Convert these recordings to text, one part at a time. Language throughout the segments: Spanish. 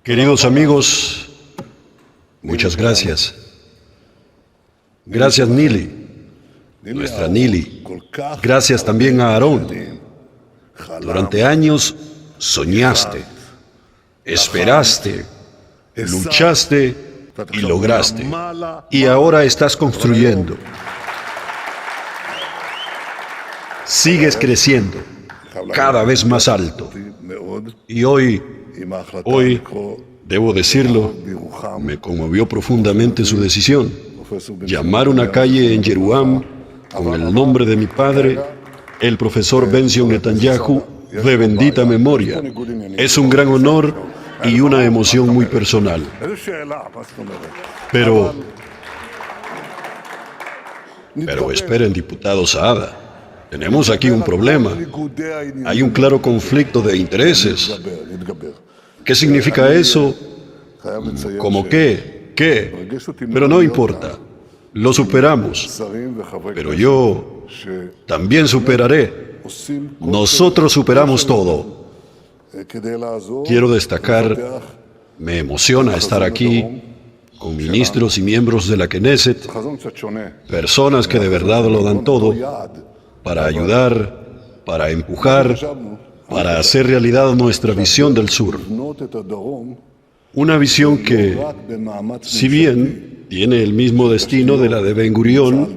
Queridos amigos, muchas gracias. Gracias, Nili, nuestra Nili. Gracias también a Aarón. Durante años soñaste, esperaste, luchaste y lograste. Y ahora estás construyendo. Sigues creciendo, cada vez más alto. Y hoy, debo decirlo, me conmovió profundamente su decisión. Llamar una calle en Yeruam con el nombre de mi padre, el profesor Benzion Netanyahu, de bendita memoria. Es un gran honor y una emoción muy personal. Pero esperen, diputado Saada. Tenemos aquí un problema. Hay un claro conflicto de intereses. ¿Qué significa eso? ¿Cómo qué? ¿Qué? Pero no importa. Lo superamos. Pero yo también superaré. Nosotros superamos todo. Quiero destacar, me emociona estar aquí con ministros y miembros de la Knesset, personas que de verdad lo dan todo para ayudar, para empujar, para hacer realidad nuestra visión del sur. Una visión que, si bien tiene el mismo destino de la de Ben Gurión,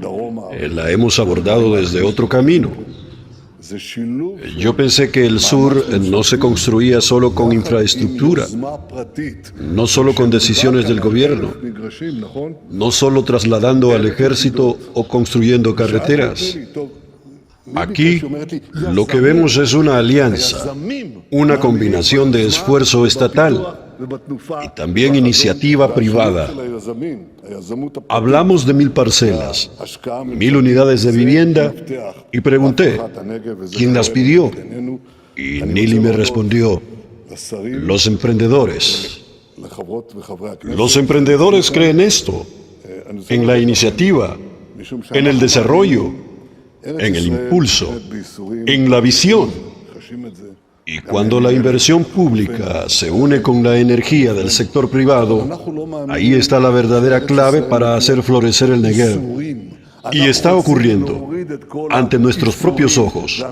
la hemos abordado desde otro camino. Yo pensé que el sur no se construía solo con infraestructura, no solo con decisiones del gobierno, no solo trasladando al ejército o construyendo carreteras. Aquí lo que vemos es una alianza, una combinación de esfuerzo estatal y también iniciativa privada. Hablamos de 1000 parcelas, 1000 unidades de vivienda y pregunté, ¿quién las pidió? Y Nili me respondió, los emprendedores. Los emprendedores creen esto, en la iniciativa, en el desarrollo, en el impulso, en la visión. Y cuando la inversión pública se une con la energía del sector privado, ahí está la verdadera clave para hacer florecer el Negev. Y está ocurriendo ante nuestros propios ojos.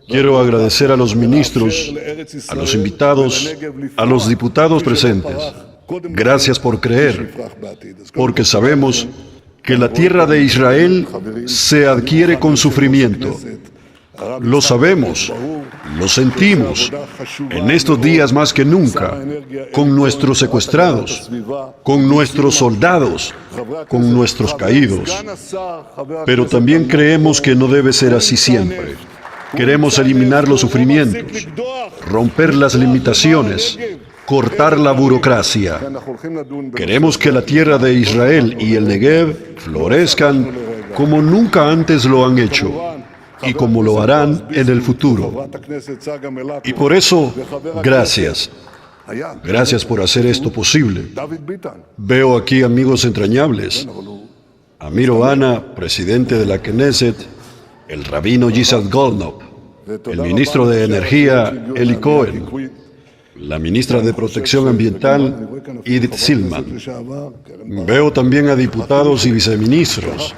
Quiero agradecer a los ministros, a los invitados, a los diputados presentes. Gracias por creer, porque sabemos que la tierra de Israel se adquiere con sufrimiento. Lo sabemos, lo sentimos, en estos días más que nunca, con nuestros secuestrados, con nuestros soldados, con nuestros caídos. Pero también creemos que no debe ser así siempre. Queremos eliminar los sufrimientos, romper las limitaciones, cortar la burocracia. Queremos que la tierra de Israel y el Negev florezcan como nunca antes lo han hecho y como lo harán en el futuro. Y por eso, gracias. Gracias por hacer esto posible. Veo aquí amigos entrañables. Amir Ohana, presidente de la Knesset, el rabino Yisad Goldknop, el ministro de Energía, Eli Cohen, la ministra de Protección Ambiental, Idit Silman. Veo también a diputados y viceministros,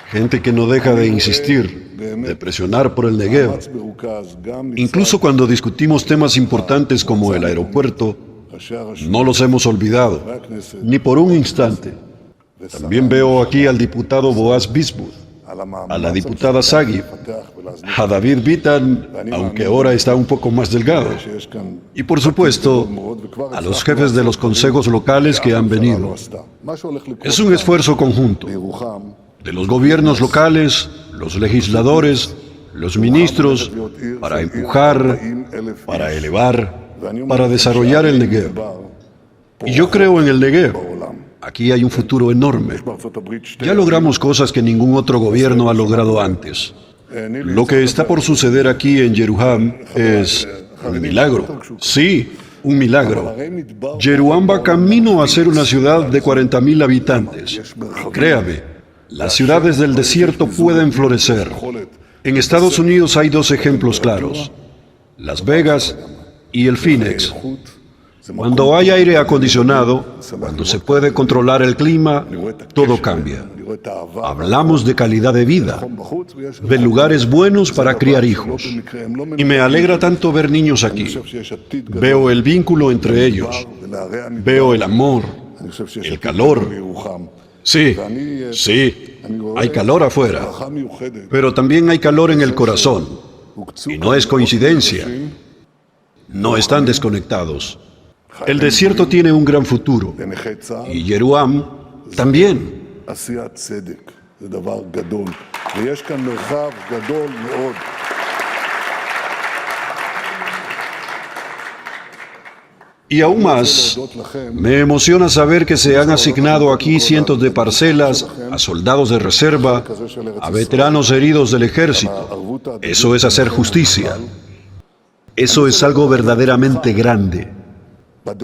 gente que no deja de insistir, de presionar por el Negev. Incluso cuando discutimos temas importantes como el aeropuerto, no los hemos olvidado, ni por un instante. También veo aquí al diputado Boaz Bismuth, a la diputada Sagi, a David Bitan, aunque ahora está un poco más delgado, y por supuesto, a los jefes de los consejos locales que han venido. Es un esfuerzo conjunto de los gobiernos locales, los legisladores, los ministros, para empujar, para elevar, para desarrollar el Negev. Y yo creo en el Negev. Aquí hay un futuro enorme. Ya logramos cosas que ningún otro gobierno ha logrado antes. Lo que está por suceder aquí en Yeruam es un milagro. Sí, un milagro. Yeruam va camino a ser una ciudad de 40.000 habitantes. Créame, las ciudades del desierto pueden florecer. En Estados Unidos hay 2 ejemplos claros. Las Vegas y el Phoenix. Cuando hay aire acondicionado, cuando se puede controlar el clima, todo cambia. Hablamos de calidad de vida, de lugares buenos para criar hijos. Y me alegra tanto ver niños aquí. Veo el vínculo entre ellos. Veo el amor, el calor. Sí, sí, hay calor afuera, pero también hay calor en el corazón. Y no es coincidencia. No están desconectados. El desierto tiene un gran futuro. Y Yeruam también. Y aún más, me emociona saber que se han asignado aquí cientos de parcelas a soldados de reserva, a veteranos heridos del ejército. Eso es hacer justicia. Eso es algo verdaderamente grande.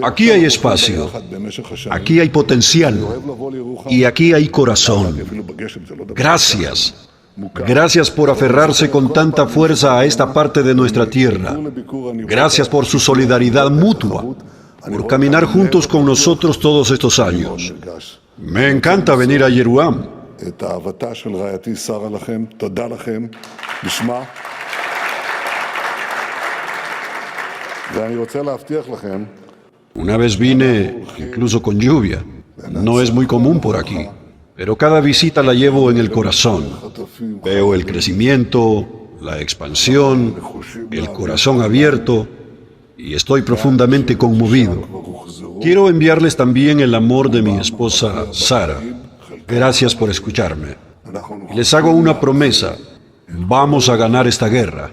Aquí hay espacio, aquí hay potencial y aquí hay corazón. Gracias. Gracias por aferrarse con tanta fuerza a esta parte de nuestra tierra. Gracias por su solidaridad mutua, por caminar juntos con nosotros todos estos años. Me encanta venir a Yeruam. Una vez vine, incluso con lluvia. No es muy común por aquí, pero cada visita la llevo en el corazón. Veo el crecimiento, la expansión, el corazón abierto, y estoy profundamente conmovido. Quiero enviarles también el amor de mi esposa, Sara. Gracias por escucharme. Les hago una promesa. Vamos a ganar esta guerra.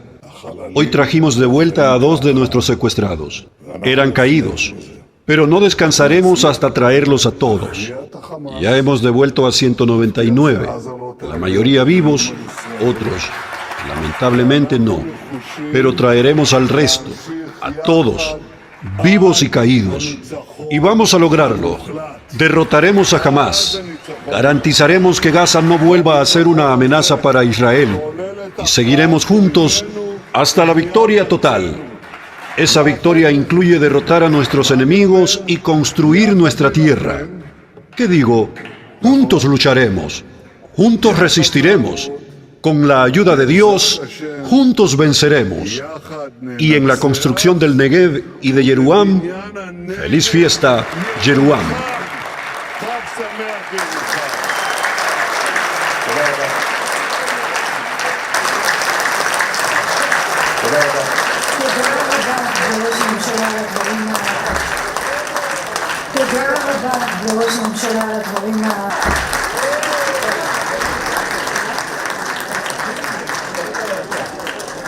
Hoy trajimos de vuelta a 2 de nuestros secuestrados. Eran caídos, pero no descansaremos hasta traerlos a todos. Ya hemos devuelto a 199, la mayoría vivos, otros lamentablemente no. Pero traeremos al resto, a todos, vivos y caídos. Y vamos a lograrlo. Derrotaremos a Hamás. Garantizaremos que Gaza no vuelva a ser una amenaza para Israel. Y seguiremos juntos hasta la victoria total. Esa victoria incluye derrotar a nuestros enemigos y construir nuestra tierra. ¿Qué digo? Juntos lucharemos. Juntos resistiremos. Con la ayuda de Dios, juntos venceremos. Y en la construcción del Negev y de Yeruam, feliz fiesta, Yeruam.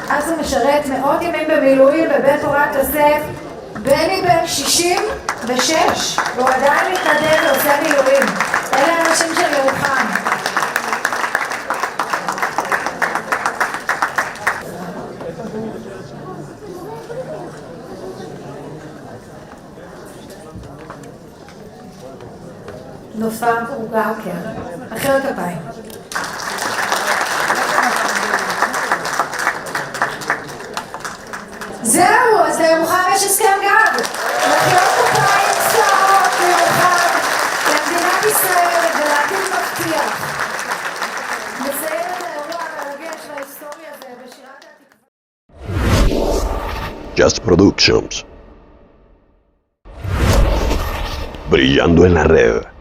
אז הוא משרת מאות ימים במילואים בבית תורת יוסף. בני בן 66, והוא עדיין מתנדב ועושה מילואים. אלה אנשים של ירוחם. נופר וגאוקר. מחיאות כפיים. זהו, אז לירוחם יש הסכם גג. מחיאות כפיים צעות לירוחם, למדינת ישראל ולעתיד מבטיח. נסיים את האירוע המרגש וההיסטורי הזה בשירת התקווה. Just Productions. Brillando en la red.